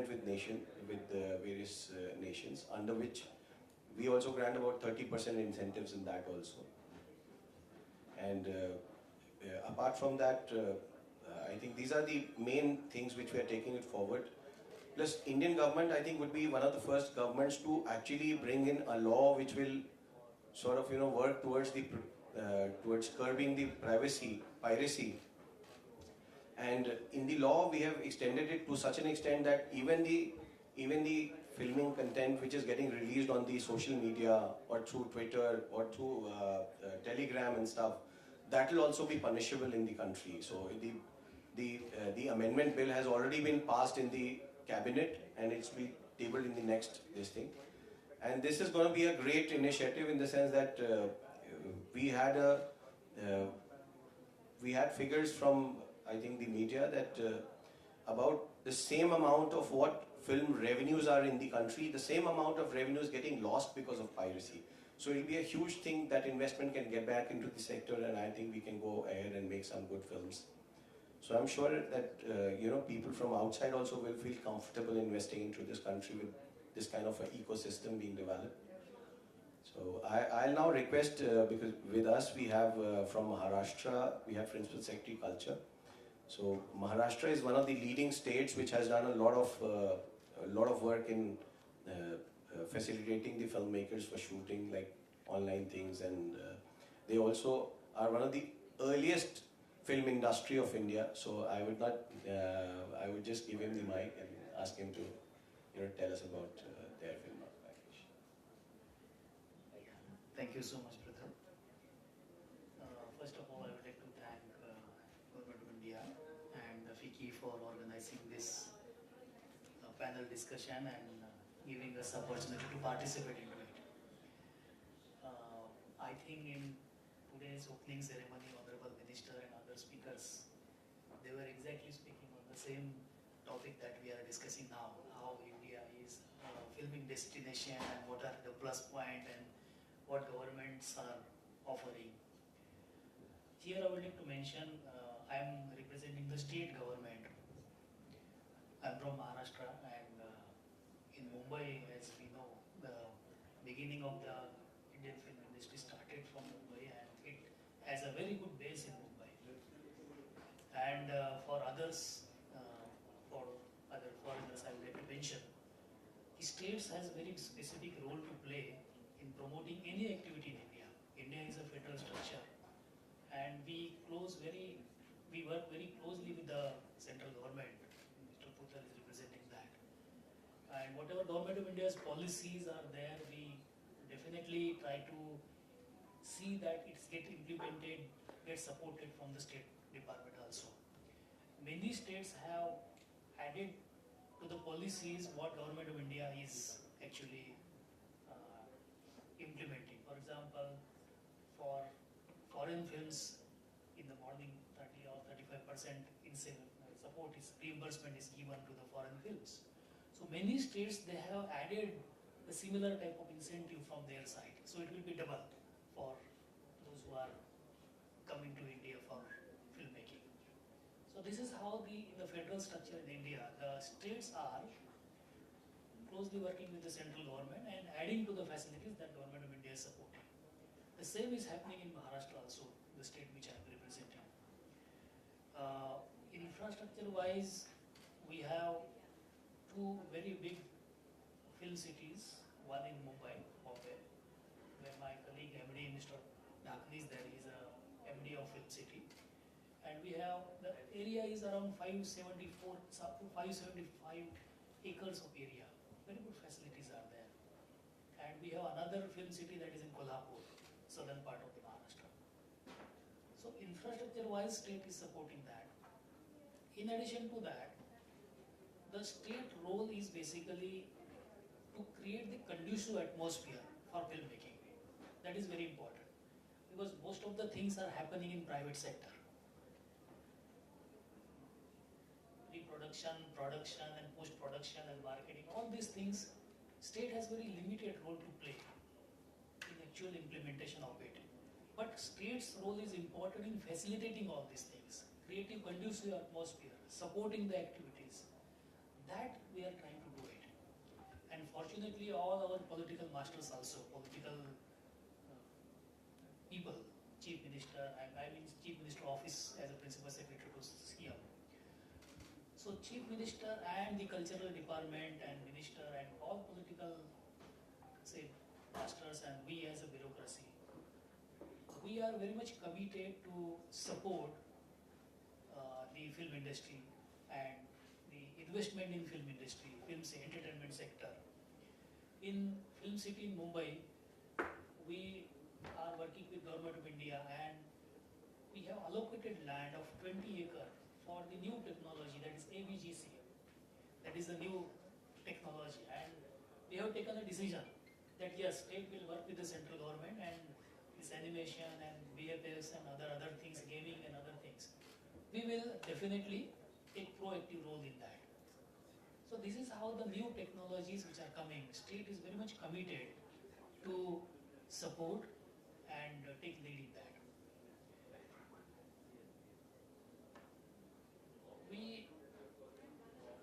agreement with various nations, under which we also grant about 30% incentives in that also. And apart from that, I think these are the main things which we are taking it forward. Plus, Indian government, I think, would be one of the first governments to actually bring in a law which will sort of, work towards towards curbing the piracy. And in the law, we have extended it to such an extent that even the filming content which is getting released on the social media or through Twitter or through Telegram and stuff, that will also be punishable in the country. So the amendment bill has already been passed in the cabinet, and it's be tabled in the next this thing. And this is going to be a great initiative in the sense that we had figures from, I think, the media that about the same amount of what film revenues are in the country, the same amount of revenues getting lost because of piracy. So it will be a huge thing that investment can get back into the sector, and I think we can go ahead and make some good films. So I'm sure that people from outside also will feel comfortable investing into this country with this kind of an ecosystem being developed. So I'll now request, because with us we have from Maharashtra, we have Principal Secretary Culture. So Maharashtra is one of the leading states which has done a lot of work in facilitating the filmmakers for shooting, like online things, and they also are one of the earliest film industry of India. So I would just give him the mic and ask him to tell us about their film package. Thank you so much, brother. First of all, I would like to thank Government of India and the FICCI for organizing this panel discussion and giving us opportunity to participate into it. I think in today's opening ceremony, Honorable Minister and other speakers, they were exactly speaking on the same topic that we are discussing now, how India is a filming destination and what are the plus points and what governments are offering. Here I would like to mention, I am representing the state government. I am from Maharashtra, and in Mumbai, as we know, the beginning of the Indian film industry started from Mumbai, and it has a very good base in Mumbai. And for others, for other foreigners, I would like to mention, states has a very specific role to play in promoting any activity in India. India is a federal structure, and we work very closely with the central government. Mr. Putal is representing that. And whatever Government of India's policies are there, we definitely try to see that it's get implemented, get supported from the state department also. Many states have added to the policies what Government of India is actually implementing. For example, for foreign films, in the morning 30 or 35% support is reimbursement is given to the foreign films. So many states, they have added a similar type of incentive from their side. So it will be double for those who are coming to India for filmmaking. So this is how in the federal structure in India, the states are closely working with the central government and adding to the facilities that Government of India is supporting. The same is happening in Maharashtra also, the state which I am representing. Infrastructure-wise, we have two very big film cities, one in Bombay, where my colleague MD, Mr. Dhakni is there, he is a MD of film city. And we have, the area is around 575 acres of area. Very good facilities are there. And we have another film city that is in Kolhapur, southern part of the Maharashtra. So infrastructure-wise, state is supporting that. In addition to that, the state role is basically to create the conducive atmosphere for filmmaking. That is very important, because most of the things are happening in private sector. Pre-production, production and post-production and marketing, all these things, state has very limited role to play in actual implementation of it. But state's role is important in facilitating all these things, creating conducive atmosphere, supporting the activities. That we are trying unfortunately all our political masters also, political people, Chief Minister, I mean Chief Minister office as a Principal Secretary to CM. So Chief Minister and the Cultural Department and Minister and all political, say, masters and we as a bureaucracy, we are very much committed to support the film industry and the investment in film industry, films entertainment sector. In Film City in Mumbai, we are working with Government of India and we have allocated land of 20 acre for the new technology, that is AVGCM. That is the new technology, and we have taken a decision that yes, state will work with the central government and this animation and VFS and other things, gaming and other things. We will definitely take proactive role in that. So this is how the new technologies which are coming, state is very much committed to support and take lead in that. We,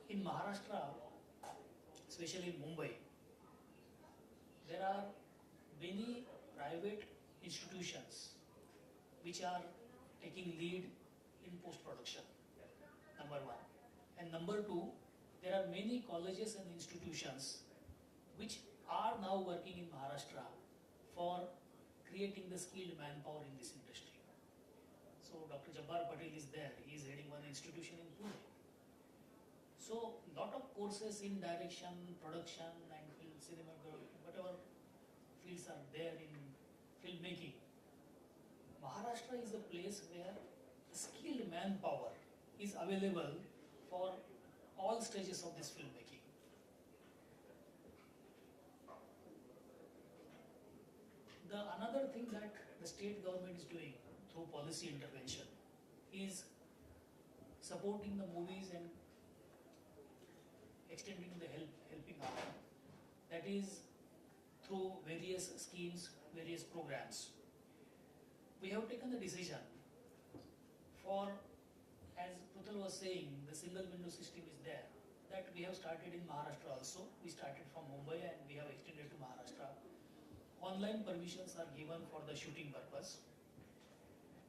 in Maharashtra, especially in Mumbai, there are many private institutions which are taking lead in post-production, number one. And number two, there are many colleges and institutions which are now working in Maharashtra for creating the skilled manpower in this industry. So Dr. Jabbar Patel is there, he is heading one institution in Pune. So lot of courses in direction, production and film, cinematography, whatever fields are there in filmmaking. Maharashtra is a place where skilled manpower is available for all stages of this filmmaking. The another thing that the state government is doing through policy intervention is supporting the movies and extending the helping arm. That is through various schemes, various programs. We have taken the decision for, as Pruthal was saying, the single window system is there. That we have started in Maharashtra also. We started from Mumbai and we have extended to Maharashtra. Online permissions are given for the shooting purpose.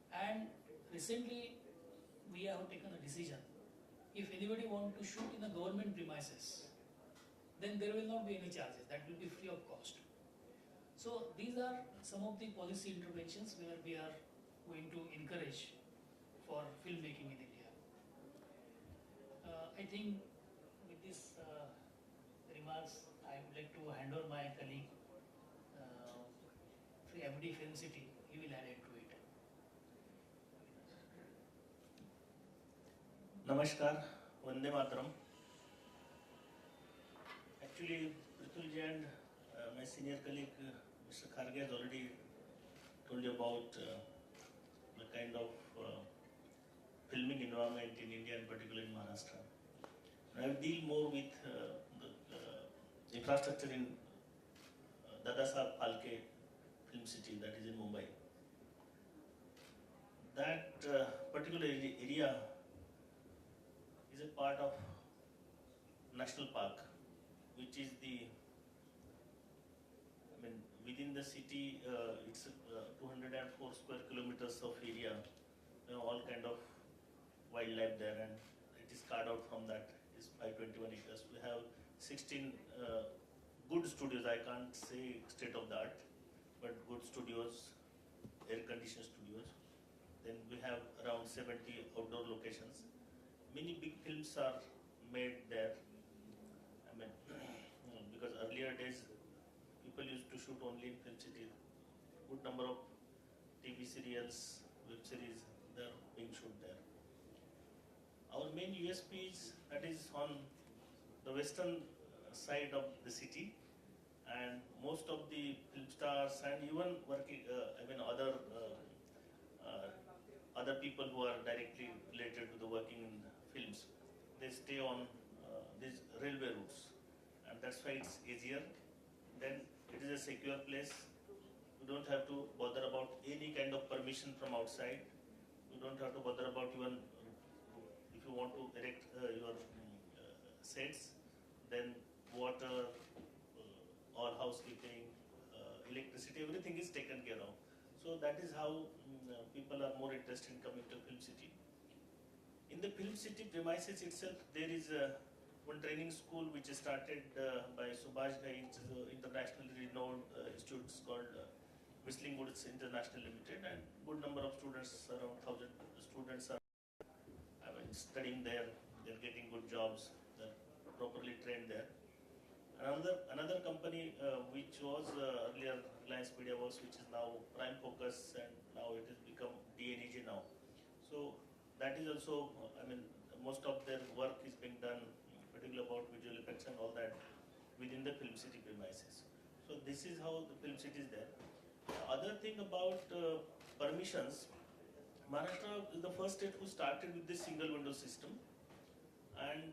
And recently we have taken a decision. If anybody wants to shoot in a government premises, then there will not be any charges. That will be free of cost. So these are some of the policy interventions where we are going to encourage for filmmaking in India. I think with this remarks, I would like to hand over my colleague, MD Film City. He will add into it. Namaskar, Vande Mataram. Actually, Pritulji and my senior colleague Mr. Kharge has already told you about the kind of filming environment in India and particularly in Maharashtra. I will deal more with the infrastructure in Dadasaheb Phalke Film City, that is in Mumbai. That particular area is a part of National Park, which is within the city, it's 204 square kilometers of area, all kind of wildlife there, and it is carved out from that is 521 acres. We have 16 good studios, I can't say state of the art, but good studios, air-conditioned studios. Then we have around 70 outdoor locations. Many big films are made there. Because earlier days, people used to shoot only in Film City. Good number of TV serials, web series, they are being shot there. Our main USP is that is on the western side of the city, and most of the film stars and even working, other people who are directly related to the working in films, they stay on these railway routes, and that's why it's easier. Then it is a secure place. You don't have to bother about any kind of permission from outside. You don't have to bother about even if you want to erect your sets, then water, housekeeping, electricity, everything is taken care of. So that is how people are more interested in coming to Film City. In the Film City premises itself, there is one training school which is started by Subhash Ghai. It's an internationally renowned institute called Whistling Woods International Limited, and good number of students, around 1,000 students are studying there. They're getting good jobs. They're properly trained there. Another company which was earlier Reliance Media Works, which is now Prime Focus, and now it has become DNEG now. So that is also, most of their work is being done, particularly about visual effects and all that, within the Film City premises. So this is how the Film City is there. The other thing about permissions, Maharashtra is the first state who started with this single window system, and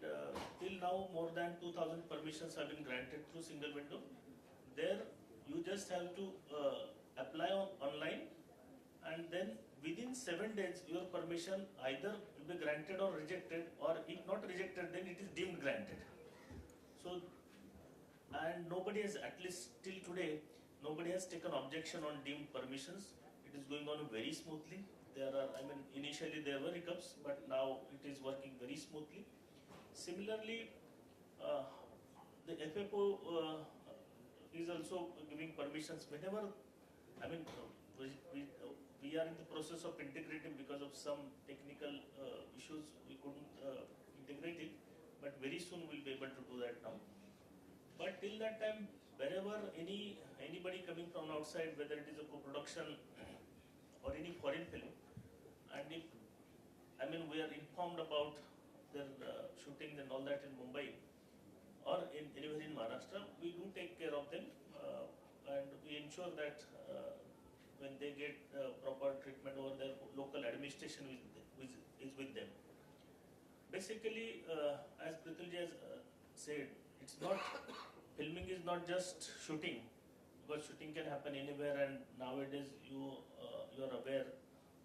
till now more than 2,000 permissions have been granted through single window. There you just have to apply online, and then within 7 days your permission either will be granted or rejected, or if not rejected then it is deemed granted. So, and nobody has, at least till today, nobody has taken objection on deemed permissions. It is going on very smoothly. There are, initially there were hiccups, but now it is working very smoothly. Similarly, the FFO is also giving permissions whenever, we are in the process of integrating because of some technical issues. We couldn't integrate it, but very soon we'll be able to do that now. But till that time, wherever anybody coming from outside, whether it is a co-production or any foreign film, and if we are informed about their shooting and all that in Mumbai or anywhere in Maharashtra, we do take care of them, and we ensure that when they get proper treatment over their local administration is with them. Basically, as Pritulji has said, it's not, filming is not just shooting, because shooting can happen anywhere, and nowadays you are aware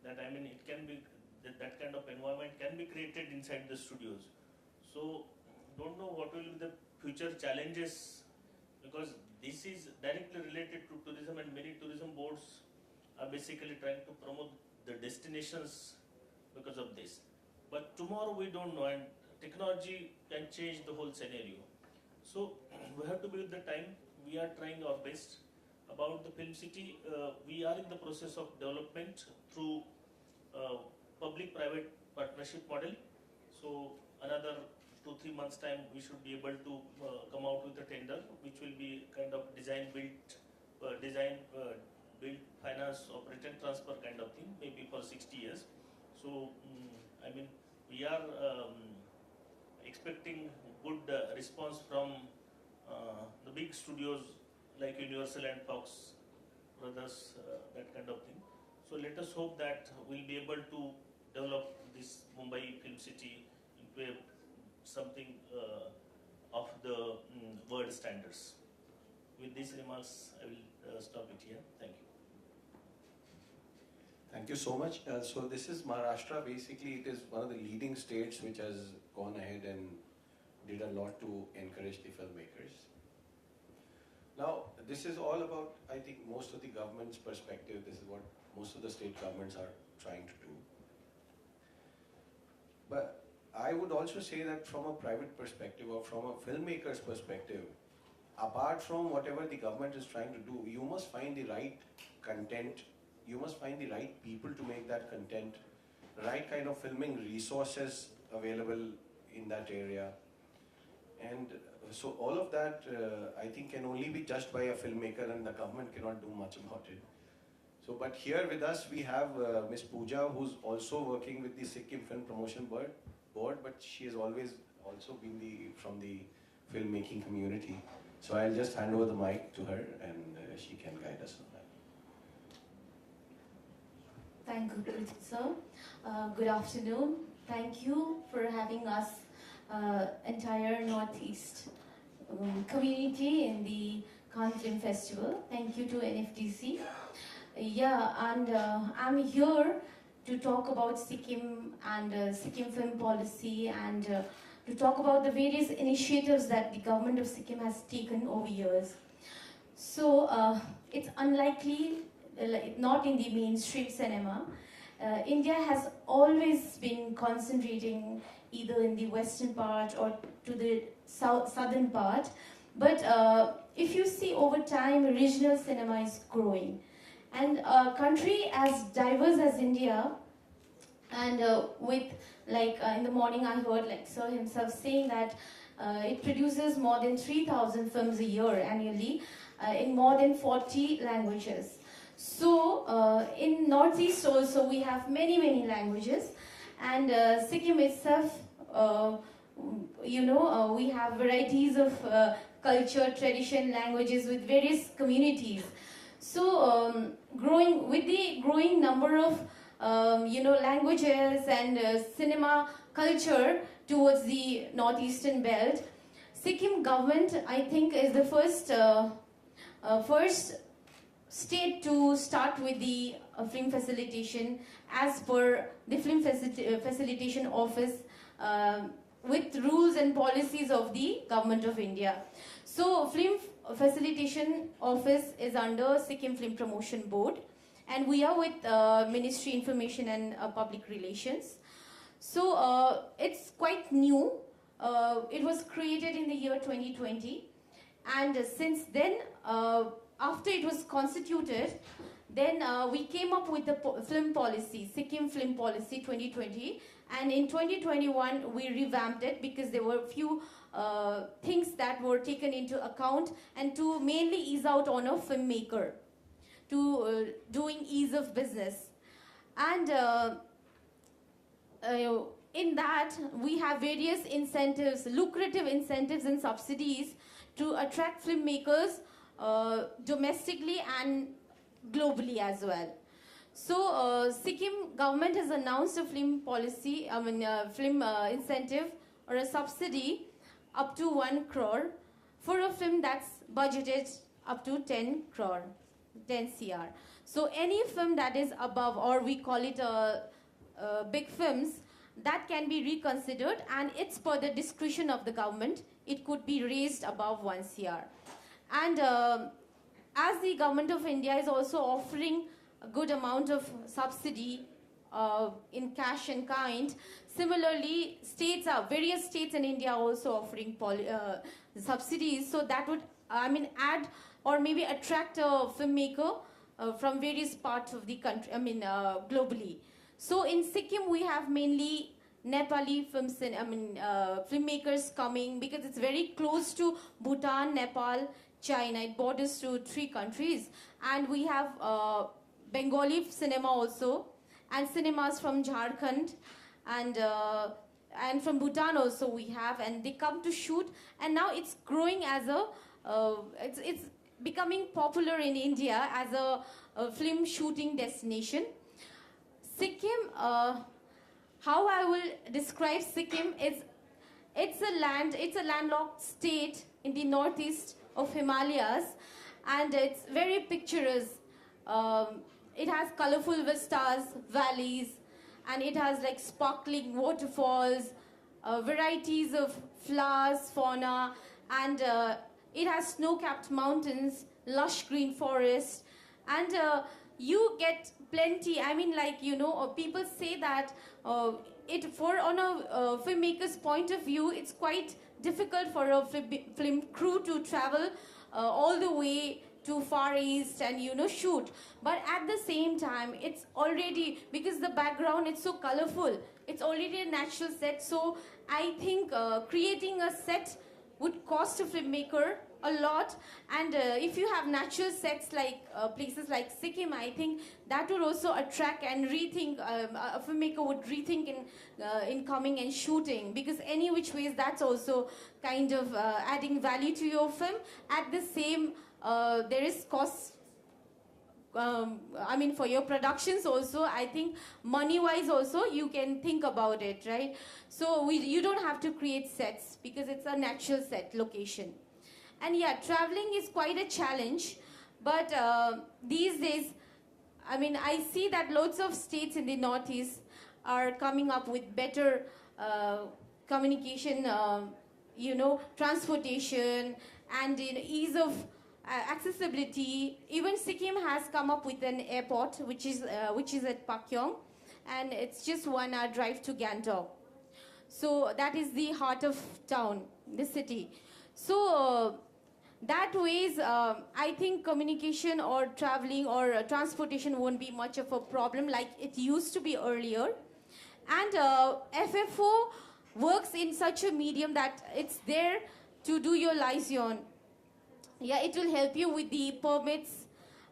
that it can be, that kind of environment can be created inside the studios. So don't know what will be the future challenges, because this is directly related to tourism, and many tourism boards are basically trying to promote the destinations because of this. But tomorrow we don't know, and technology can change the whole scenario. So we have to be with the time. We are trying our best. About the Film City, we are in the process of development through public-private partnership model. So another 2-3 months time, we should be able to come out with a tender, which will be kind of design, build, finance, operate and transfer kind of thing, maybe for 60 years. So we are expecting good response from the big studios like Universal and Fox Brothers, that kind of thing. So let us hope that we'll be able to develop this Mumbai Film City into something of the world standards. With these remarks, I will stop it here. Thank you. Thank you so much. So this is Maharashtra. Basically, it is one of the leading states which has gone ahead and did a lot to encourage the filmmakers. Now, this is all about, I think, most of the government's perspective. This is what most of the state governments are trying to do. But I would also say that from a private perspective or from a filmmaker's perspective, apart from whatever the government is trying to do, you must find the right content, you must find the right people to make that content, right kind of filming resources available in that area. And so all of that, I think, can only be judged by a filmmaker, and the government cannot do much about it. So, but here with us we have Ms. Pooja, who's also working with the Sikkim Film Promotion Board, but she has always also been from the filmmaking community. So I'll just hand over the mic to her, and she can guide us on that. Thank you, sir. Good afternoon. Thank you for having us, entire Northeast community in the Cannes Film Festival. Thank you to NFDC. And I'm here to talk about Sikkim and Sikkim film policy, and to talk about the various initiatives that the government of Sikkim has taken over years. So it's unlikely, not in the mainstream cinema. India has always been concentrating either in the western part or to the southern part. But if you see over time, regional cinema is growing. And a country as diverse as India, and with in the morning I heard Sir himself saying that it produces more than 3,000 films a year annually in more than 40 languages. So in Northeast also we have many languages, and Sikkim itself, we have varieties of culture, tradition, languages with various communities. So with the growing number of languages and cinema culture towards the northeastern belt, Sikkim government, I think, is the first state to start with the film facilitation as per the film facilitation office with rules and policies of the government of India. So film facilitation office is under Sikkim Film Promotion Board, and we are with Ministry Information and Public Relations. So it's quite new. It was created in the year 2020, and since then, after it was constituted, then we came up with the film policy, Sikkim Film Policy 2020, and in 2021 we revamped it because there were a few things that were taken into account, and to mainly ease out on a filmmaker, to doing ease of business. And in that we have various incentives, lucrative incentives and subsidies to attract filmmakers domestically and globally as well. So Sikkim government has announced a film policy, film incentive or a subsidy up to 1 crore for a film that's budgeted up to 10 crore, 10 CR. So any film that is above, or we call it big films, that can be reconsidered, and it's per the discretion of the government. It could be raised above 1 CR. And as the government of India is also offering a good amount of subsidy in cash and kind, similarly, various states in India are also offering subsidies, so that would, add or maybe attract a filmmaker from various parts of the country, globally. So in Sikkim, we have mainly Nepali filmmakers coming because it's very close to Bhutan, Nepal, China. It borders to 3 countries. And we have Bengali cinema also, and cinemas from Jharkhand, and from Bhutan also we have, and they come to shoot, and now it's growing as it's becoming popular in India as a film shooting destination. Sikkim, how I will describe Sikkim is, it's a landlocked state in the northeast of Himalayas, and it's very picturesque. It has colorful vistas, valleys, and it has sparkling waterfalls, varieties of flowers, fauna, and it has snow-capped mountains, lush green forests, and you get plenty. People say that on a filmmaker's point of view, it's quite difficult for a film crew to travel all the way to Far East and shoot. But at the same time, it's already, because the background is so colorful, it's already a natural set. So I think creating a set would cost a filmmaker a lot, and if you have natural sets like places like Sikkim, I think that would also attract and rethink, a filmmaker would rethink in coming and shooting, because any which ways that's also kind of adding value to your film. At the same, there is cost, for your productions also. I think money-wise also you can think about it, right? So you don't have to create sets because it's a natural set location. And yeah, traveling is quite a challenge, but these days, I see that loads of states in the Northeast are coming up with better communication, transportation, and ease of accessibility. Even Sikkim has come up with an airport, which is at Pakyong, and it's just 1 hour drive to Gangtok. So that is the heart of town, the city. So that ways, I think communication or traveling or transportation won't be much of a problem like it used to be earlier. And FFO works in such a medium that it's there to do your liaison. Yeah, it will help you with the permits.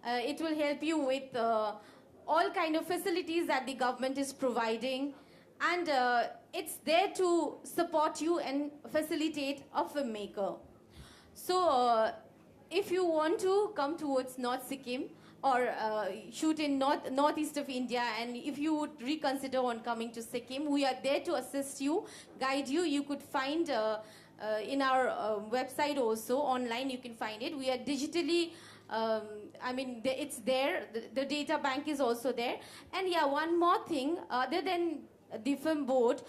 It will help you with all kind of facilities that the government is providing. And it's there to support you and facilitate a filmmaker. So if you want to come towards North Sikkim or shoot in northeast of India, and if you would reconsider on coming to Sikkim, we are there to assist you, guide you. You could find in our website also, online you can find it. We are digitally, it's there. The data bank is also there. And yeah, one more thing, other than the film board,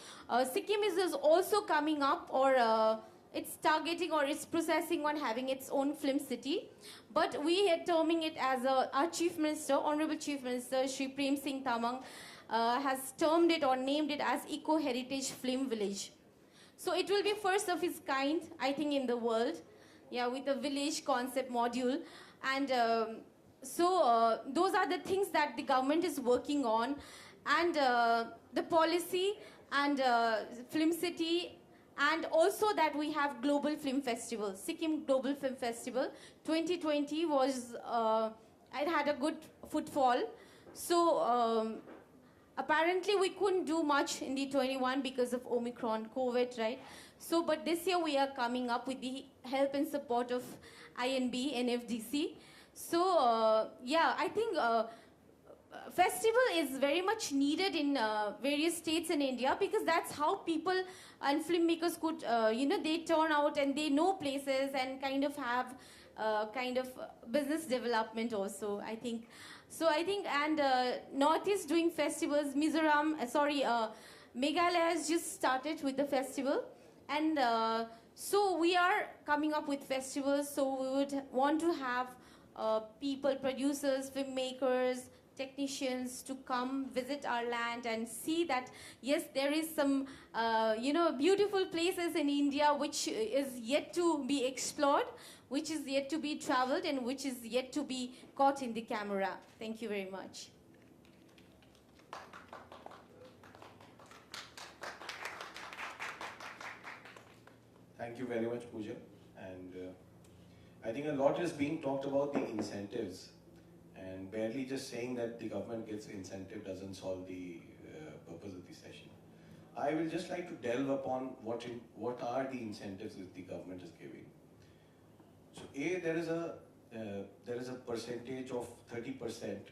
Sikkim is also coming up, or it's targeting or it's processing on having its own film city. But we are terming it as our Chief Minister, Honorable Chief Minister Shri Prem Singh Tamang has termed it or named it as Eco Heritage Film Village. So it will be first of its kind, I think, in the world, yeah, with a village concept module. And those are the things that the government is working on. And the policy and Film City, and also that we have Global Film Festival, Sikkim Global Film Festival. 2020 was, it had a good footfall. So apparently we couldn't do much in the 21 because of Omicron, COVID, right? So, but this year we are coming up with the help and support of INB, NFDC. So, yeah, I think festival is very much needed in various states in India, because that's how people and filmmakers could, they turn out and they know places and kind of have business development also, I think. So I think, and Northeast doing festivals, Mizoram, Meghalaya has just started with the festival. And so we are coming up with festivals, so we would want to have people, producers, filmmakers, technicians to come visit our land and see that, yes, there is some, beautiful places in India which is yet to be explored, which is yet to be traveled, and which is yet to be caught in the camera. Thank you very much. Thank you very much, Pooja. And I think a lot is being talked about the incentives, and barely just saying that the government gets incentive doesn't solve the purpose of the session. I will just like to delve upon what are the incentives that the government is giving. So, there is a percentage of 30%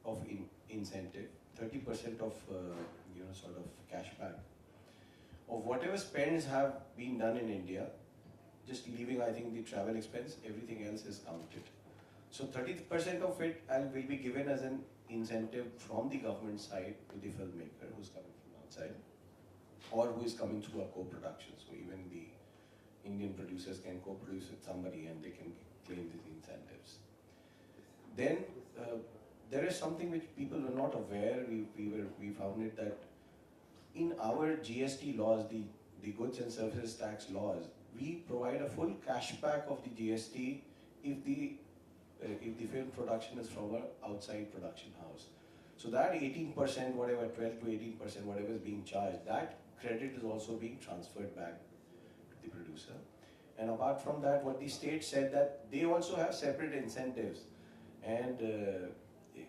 of incentive, 30% of sort of cashback of whatever spends have been done in India, just leaving, I think, the travel expense, everything else is counted. So 30% of it will be given as an incentive from the government side to the filmmaker who's coming from outside, or who is coming through a co-production. So even the Indian producers can co-produce with somebody and they can claim these incentives. Then there is something which people were not aware. We found it that in our GST laws, the goods and services tax laws, we provide a full cashback of the GST if the film production is from an outside production house. So that 18%, whatever, 12 to 18%, whatever is being charged, that credit is also being transferred back to the producer. And apart from that, what the state said, that they also have separate incentives. And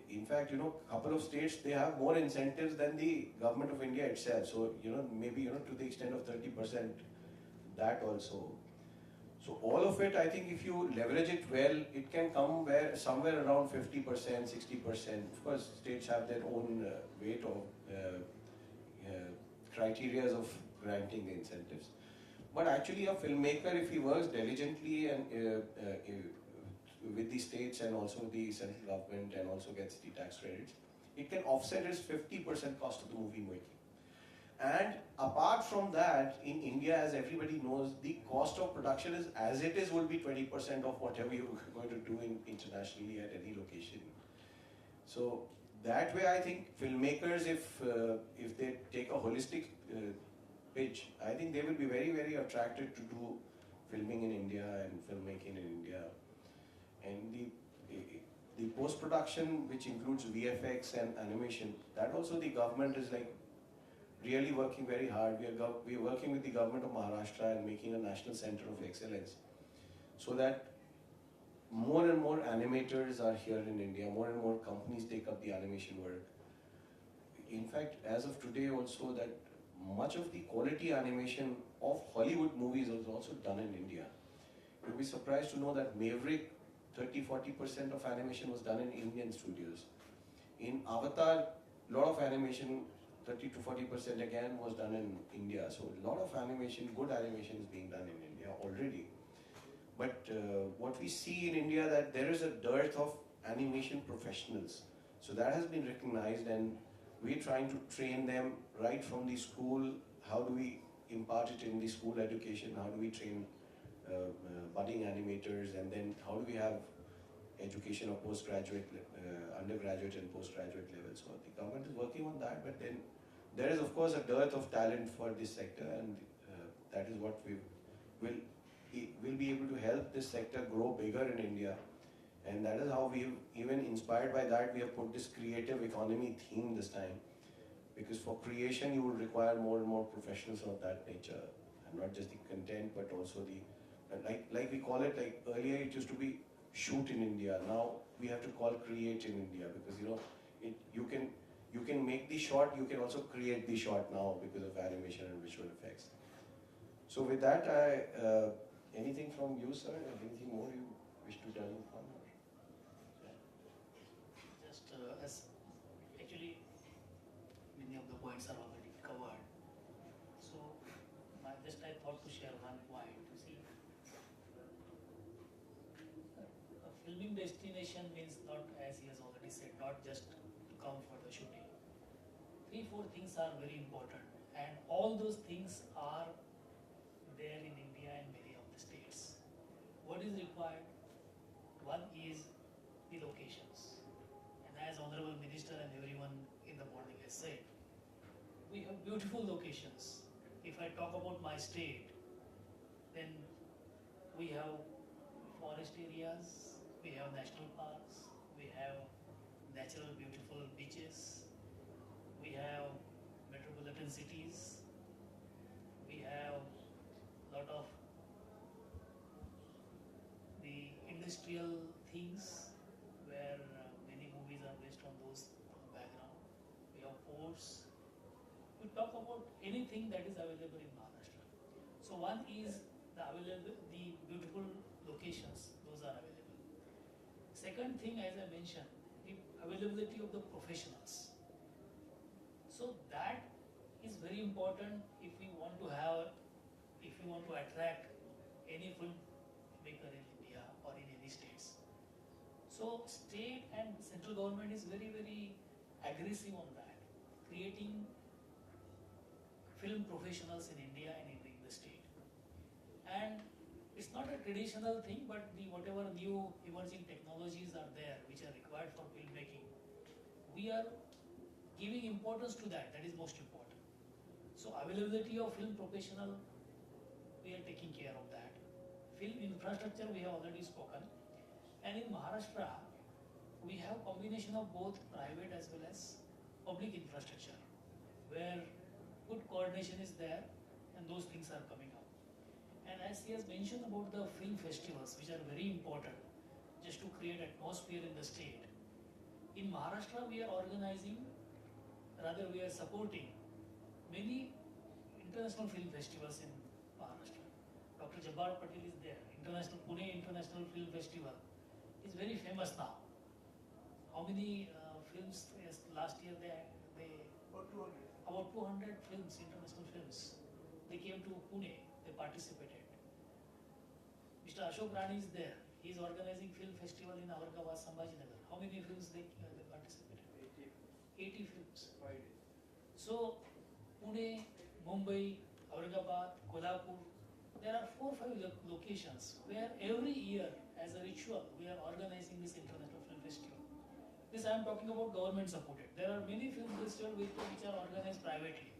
in fact, a couple of states, they have more incentives than the government of India itself. So, maybe, to the extent of 30%, that also. So all of it, I think if you leverage it well, it can come somewhere around 50%, 60%. Of course, states have their own weight of criteria of granting the incentives. But actually, a filmmaker, if he works diligently and with the states and also the central government, and also gets the tax credits, it can offset his 50% cost of the movie making. And apart from that, in India, as everybody knows, the cost of production is as it is will be 20% of whatever you're going to do internationally at any location. So that way, I think filmmakers, if they take a holistic pitch, I think they will be very, very attracted to do filming in India and filmmaking in India. And the post-production, which includes VFX and animation, that also the government is like really working very hard. We are working with the government of Maharashtra and making a national center of excellence, so that more and more animators are here in India, more and more companies take up the animation work. In fact, as of today also, that much of the quality animation of Hollywood movies is also done in India. You'll be surprised to know that Maverick, 30-40% of animation was done in Indian studios. In Avatar, a lot of animation, 30 to 40% again, was done in India. So a lot of animation, good animation is being done in India already. But what we see in India, that there is a dearth of animation professionals. So that has been recognized, and we're trying to train them right from the school. How do we impart it in the school education? How do we train budding animators? And then how do we have education of postgraduate, undergraduate and postgraduate level? So the government is working on that, but then there is of course a dearth of talent for this sector, and that is what we will be able to help this sector grow bigger in India. And that is how we, even inspired by that, we have put this creative economy theme this time. Because for creation, you will require more and more professionals of that nature, and not just the content, but also the, like we call it, like earlier it used to be shoot in India. Now we have to call create in India, because you can make the shot, you can also create the shot now because of animation and visual effects. So with that, anything from you, sir? Anything more you wish to tell me from? Just as actually many of the points are already covered. So I thought to share one point. You see, a filming destination means not, as he has already said, not just to come for the shooting. 3-4 things are very important, and all those things are there in India and many of the states. What is required? One is the locations, and as Honorable Minister and everyone in the morning has said, we have beautiful locations. If I talk about my state, then we have forest areas, we have national parks, we have natural beautiful beaches, we have metropolitan cities, we have a lot of the industrial things where many movies are based on those background. We have ports. We talk about anything that is available in Maharashtra. So one is the beautiful locations, those are available. Second thing, as I mentioned, the availability of the professionals. So that is very important if we want to attract any filmmaker in India or in any states. So state and central government is very, very aggressive on that, creating film professionals in India and in the state. And it's not a traditional thing, but whatever new emerging technologies are there which are required for filmmaking, we are giving importance to that. That is most important. So availability of film professional, we are taking care of that. Film infrastructure, we have already spoken. And in Maharashtra, we have combination of both private as well as public infrastructure, where good coordination is there and those things are coming up. And as he has mentioned about the film festivals, which are very important just to create atmosphere in the state. In Maharashtra, we are organizing, rather we are supporting many international film festivals in Maharashtra. Dr. Jabbar Patel is there. Pune International Film Festival is very famous now. How many films? Yes, last year they about 200 films, international films. They came to Pune. They participated. Mr. Ashok Rani is there. He is organizing film festival in Aurangabad, Sambhajinagar. How many films they participated? 80 films. So Pune, Mumbai, Aurangabad, Kolhapur, there are 4 or 5 locations where every year, as a ritual, we are organizing this International Film Festival. This I am talking about government supported. There are many film festivals which are organized privately.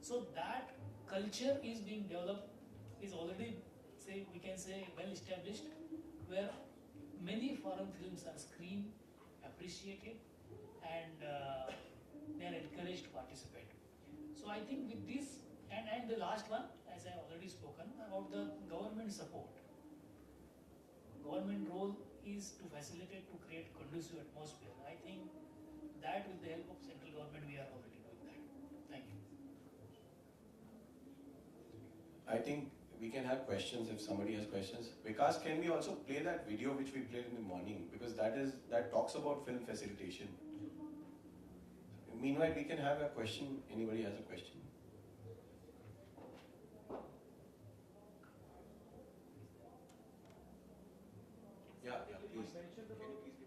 So that culture is being developed, is already, we can say, well established, where many foreign films are screened, appreciated, and they are encouraged to participate. So I think with this, and the last one, as I already spoken about the government support. Government role is to facilitate, to create conducive atmosphere. I think that with the help of central government we are already doing that. Thank you. I think we can have questions if somebody has questions. Vikas, can we also play that video which we played in the morning? Because that talks about film facilitation. Meanwhile, we can have a question. Anybody has a question? Yeah, please. Can you please be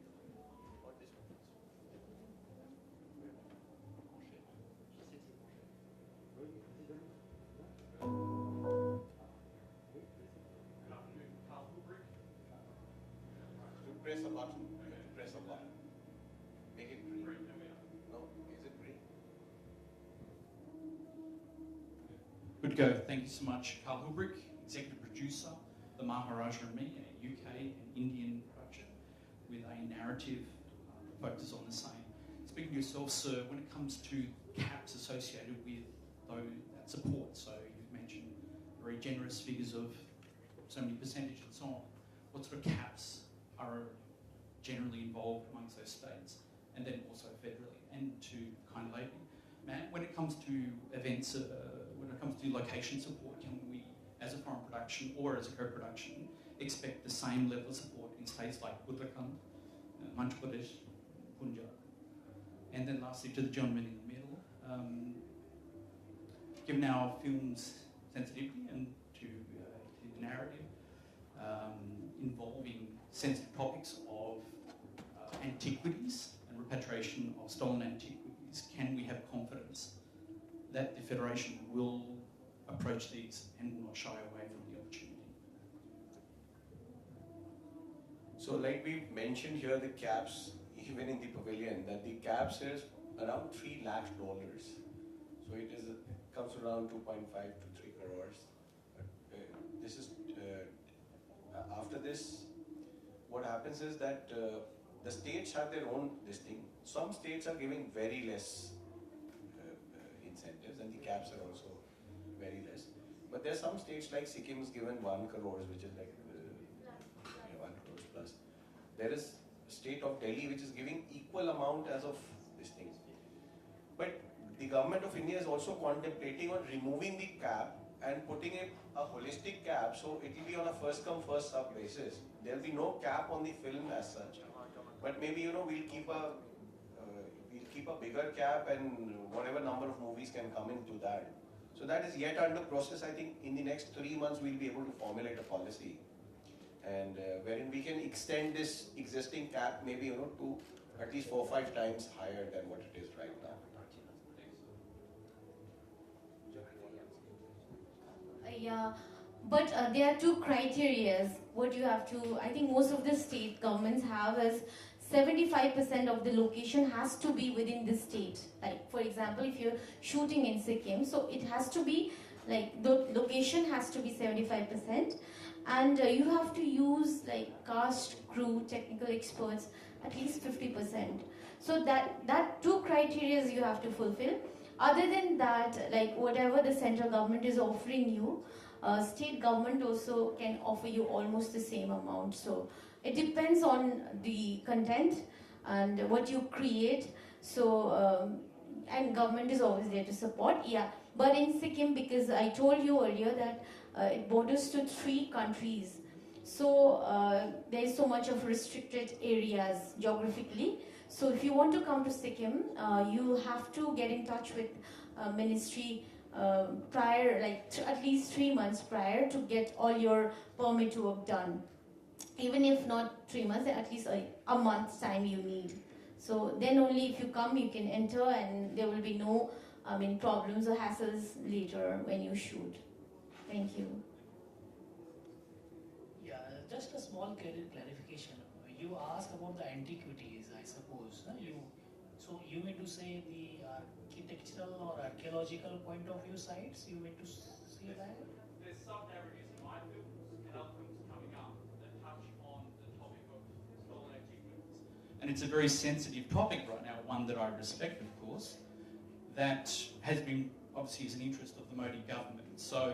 or this one, please? To press a button, you have to press a button. Make it green. No, is it green? Good go. Thank you so much, Carl Hilbrick, executive producer, The Maharaja and Me, a UK and Indian production with a narrative focus on the same. Speaking to yourself, sir, when it comes to caps associated with that support, so you've mentioned very generous figures of so many percentage and so on. What sort of caps are generally involved amongst those states, and then also federally? And to kind of like, Matt, when it comes to events, when it comes to location support, can we, as a foreign production or as a co-production, expect the same level of support in states like Uttarakhand, Madhya Pradesh, Punjab? And then lastly, to the gentleman in the middle, given our film's sensitivity and to the narrative involving sensitive topics of antiquities and repatriation of stolen antiquities, can we have confidence that the Federation will approach these and will not shy away from the opportunity? So like we mentioned here, the caps, even in the pavilion, that the caps is around $3 lakh. So it comes around 2.5 to 3 crores. This is, after this, what happens is that the states have their own this thing. Some states are giving very less incentives, and the caps are also very less. But there are some states like Sikkim is given 1 crores, which is like 1 crores plus. There is a state of Delhi which is giving equal amount as of this thing. But the government of India is also contemplating on removing the cap and putting it a holistic cap, so it will be on a first come first served basis. There will be no cap on the film as such, but maybe we'll keep a bigger cap, and whatever number of movies can come into that. So that is yet under process. I think in the next 3 months we'll be able to formulate a policy, and wherein we can extend this existing cap maybe to at least 4 or 5 times higher than what it is right now. Yeah, but there are 2 criteria. What you have to, I think most of the state governments have is 75% of the location has to be within the state. Like for example, if you're shooting in Sikkim, so it has to be like the location has to be 75%, and you have to use like cast, crew, technical experts at least 50%. So that 2 criteria you have to fulfill. Other than that, like whatever the central government is offering you, state government also can offer you almost the same amount. So it depends on the content and what you create. So and government is always there to support. Yeah, but in Sikkim, because I told you earlier that it borders to 3 countries, so there is so much of restricted areas geographically. So if you want to come to Sikkim, you have to get in touch with ministry prior, like at least 3 months prior, to get all your permit work done. Even if not 3 months, at least a month's time you need. So then only if you come, you can enter, and there will be no problems or hassles later when you shoot. Thank you. Yeah, just a small clarification. You asked about the antiquities, I suppose. So you mean to say the architectural or archaeological point of view sites? You mean to say that? There's some areas in my films and other films coming up that touch on the topic of stolen antiquities. And it's a very sensitive topic right now, one that I respect, of course, that has been obviously is an interest of the Modi government. So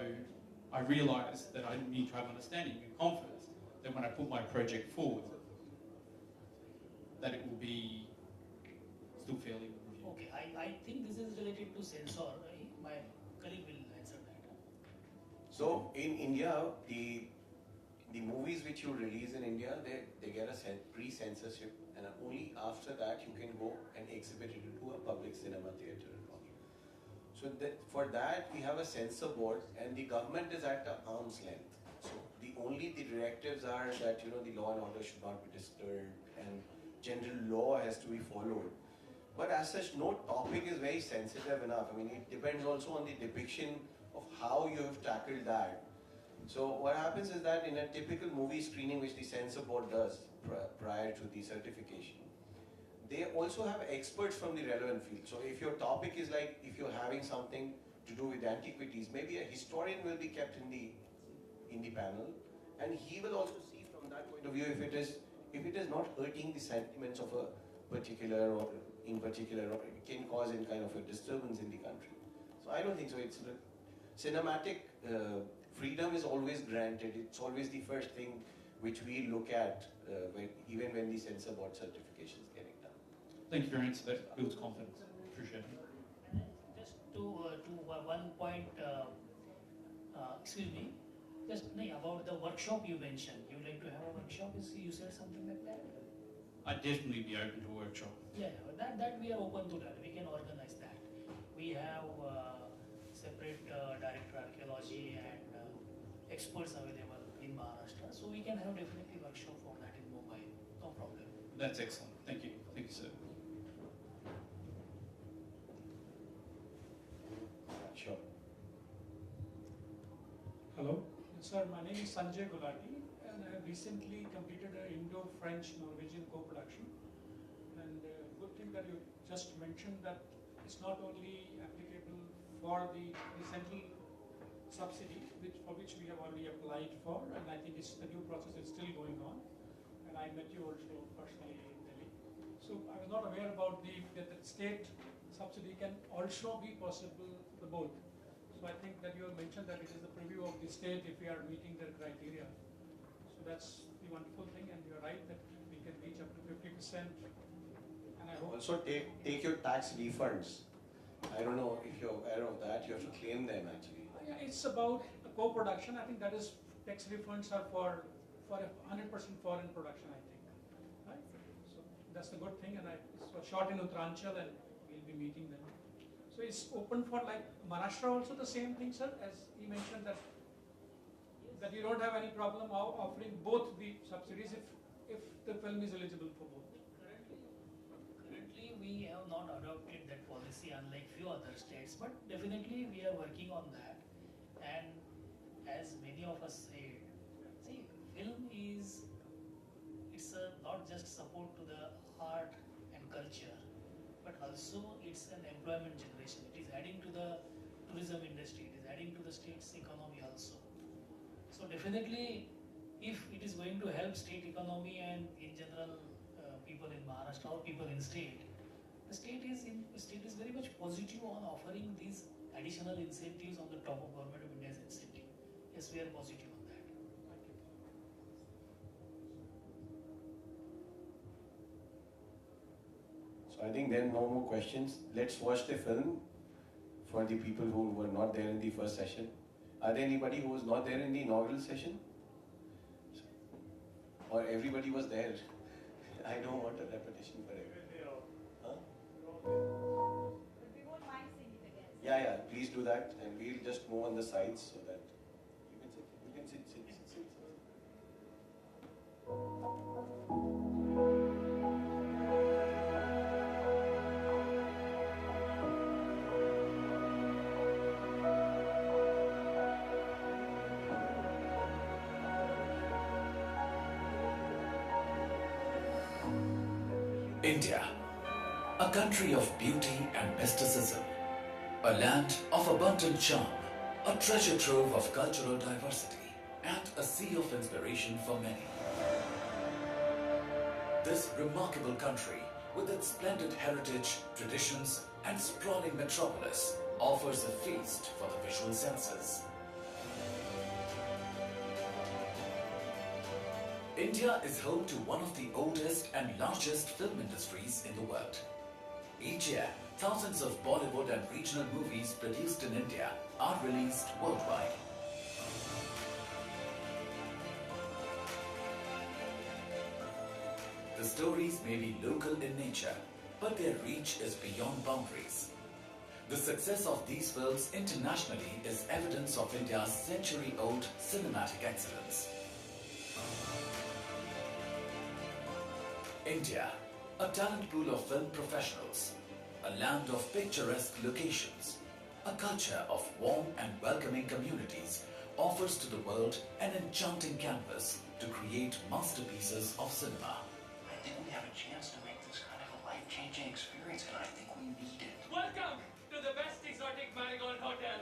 I realise that I need to have understanding and confidence that when I put my project forward, that it will be still fairly reviewed. Okay, I think this is related to censor. My colleague will answer that. So in India, the movies which you release in India, they get a pre-censorship, and only after that you can go and exhibit it into a public cinema theatre and all. So for that we have a censor board, and the government is at an arm's length. So the directives are that the law and order should not be disturbed and general law has to be followed. But as such, no topic is very sensitive enough. I mean, it depends also on the depiction of how you have tackled that. So what happens is that in a typical movie screening, which the censor board does prior to the certification, they also have experts from the relevant field. So if your topic is like, if you're having something to do with antiquities, maybe a historian will be kept in the panel, and he will also see from that point of view if it is not hurting the sentiments of a particular or it can cause any kind of a disturbance in the country. So I don't think so. It's cinematic freedom is always granted. It's always the first thing which we look at even when the censor board certification is getting done. Thank you for your answer. That builds confidence. Appreciate it. Just to one point, excuse me, just about the workshop you mentioned. You like to have a workshop? You said something like that? I'd definitely be open to a workshop. Yeah, that we are open to that. We can organize that. We have separate director archaeology and experts available in Maharashtra, so we can have definitely workshop for that in Mumbai. No problem. That's excellent. Thank you. Thank you, sir. Sure. Hello, sir. My name is Sanjay Gulati, and I have recently completed an Indo-French-Norwegian co-production. And good thing that you just mentioned that it's not only applicable for the central subsidy, for which we have already applied for, and I think the new process is still going on. And I met you also personally in Delhi. So I was not aware about that the state subsidy can also be possible for both. So I think that you have mentioned that it is the preview of the state if we are meeting their criteria. So that's the wonderful thing, and you're right that we can reach up to 50%. And I hope Also take your tax refunds. I don't know if you're aware of that. You have to claim them actually. yeah, it's about the co-production. I think that is tax refunds are for 100% foreign production. I think, right? So that's the good thing, and it's shot in Uttaranchal, and we'll be meeting them. So it's open for like Maharashtra also the same thing, sir, as he mentioned that you don't have any problem offering both the subsidies if the film is eligible for both. Currently, we have not adopted that policy unlike few other states, but definitely we are working on that. And as many of us said, see, film is not just support to the art and culture, but also it's an employment generation. It is adding to the tourism industry. It is adding to the state's economy also. So definitely, if it is going to help state economy and in general people in Maharashtra or people in state, the state is very much positive on offering these additional incentives on the top of Government of India's incentive. Yes, we are positive on that. So I think there are no more questions. Let's watch the film for the people who were not there in the first session. Are there anybody who was not there in the inaugural session? Or everybody was there? I don't want a repetition for everyone. Huh? But we won't mind seeing it again. Yeah, please do that, and we'll just move on the sides so that you can sit. India, a country of beauty and mysticism, a land of abundant charm, a treasure trove of cultural diversity, and a sea of inspiration for many. This remarkable country, with its splendid heritage, traditions, and sprawling metropolis, offers a feast for the visual senses. India is home to one of the oldest and largest film industries in the world. Each year, thousands of Bollywood and regional movies produced in India are released worldwide. The stories may be local in nature, but their reach is beyond boundaries. The success of these films internationally is evidence of India's century-old cinematic excellence. India, a talent pool of film professionals, a land of picturesque locations, a culture of warm and welcoming communities, offers to the world an enchanting canvas to create masterpieces of cinema. I think we have a chance to make this kind of a life-changing experience, and I think we need it. Welcome to the best exotic marigold hotel.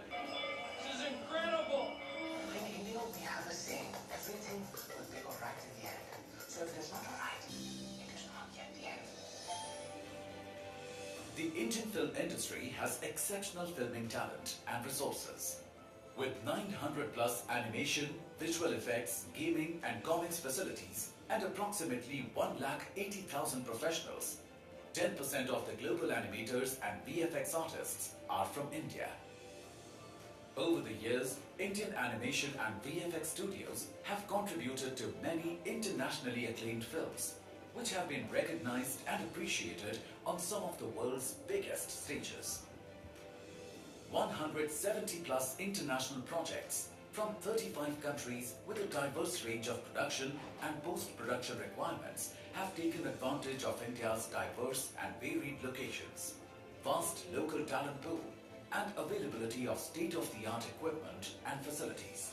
This is incredible. Like India, we have a saying, everything will be alright in the end. So if it is not alright, it is not yet the end. The Indian film industry has exceptional filming talent and resources. With 900 plus animation, visual effects, gaming and comics facilities, and approximately 1,80,000 professionals, 10% of the global animators and VFX artists are from India. Over the years, Indian animation and VFX studios have contributed to many internationally acclaimed films, which have been recognized and appreciated on some of the world's biggest stages. 170 plus international projects from 35 countries with a diverse range of production and post-production requirements have taken advantage of India's diverse and varied locations, vast local talent pool, and availability of state-of-the-art equipment and facilities.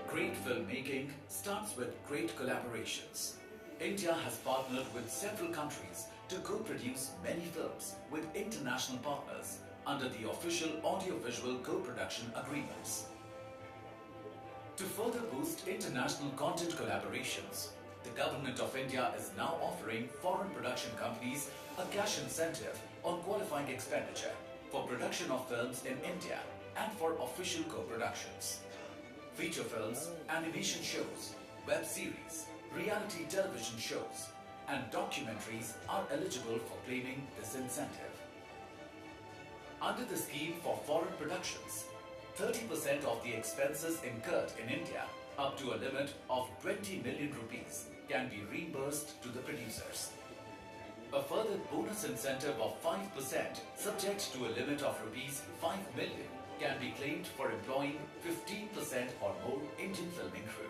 Great filmmaking starts with great collaborations. India has partnered with several countries to co-produce many films with international partners under the official audio-visual co-production agreements. To further boost international content collaborations, the Government of India is now offering foreign production companies a cash incentive on qualifying expenditure for production of films in India and for official co-productions. Feature films, animation shows, web series, reality television shows, and documentaries are eligible for claiming this incentive. Under the scheme for foreign productions, 30% of the expenses incurred in India up to a limit of 20 million rupees can be reimbursed to the producers. A further bonus incentive of 5% subject to a limit of rupees 5 million can be claimed for employing 15% or more Indian filming crew.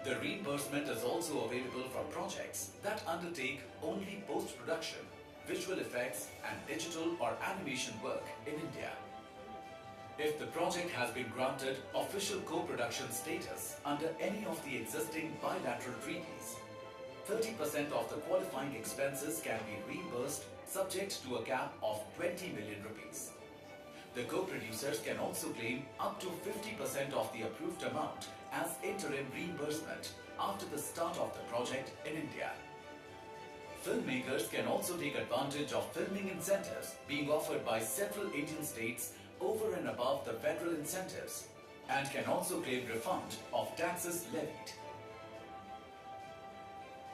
The reimbursement is also available for projects that undertake only post-production, visual effects and digital or animation work in India. If the project has been granted official co-production status under any of the existing bilateral treaties, 30% of the qualifying expenses can be reimbursed subject to a cap of 20 million rupees. The co-producers can also claim up to 50% of the approved amount as interim reimbursement after the start of the project in India. Filmmakers can also take advantage of filming incentives being offered by several Indian states over and above the federal incentives, and can also claim refund of taxes levied.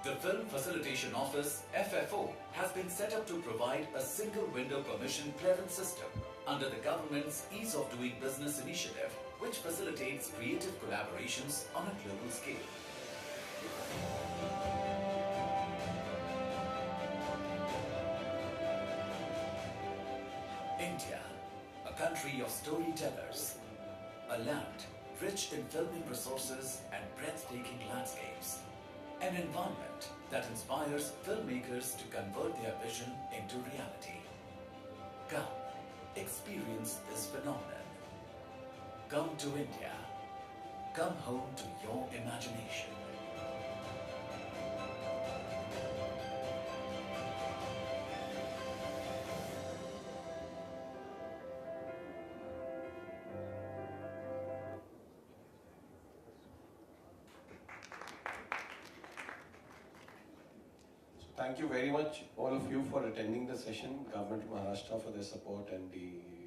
The Film Facilitation Office, FFO, has been set up to provide a single window permission clearance system under the government's Ease of Doing Business initiative, which facilitates creative collaborations on a global scale. India, a country of storytellers, a land rich in filming resources and breathtaking landscapes, an environment that inspires filmmakers to convert their vision into reality. Come, experience this phenomenon. Come to India. Come home to your imagination. thank you very much, all of you, for attending the session. Government of Maharashtra for their support and the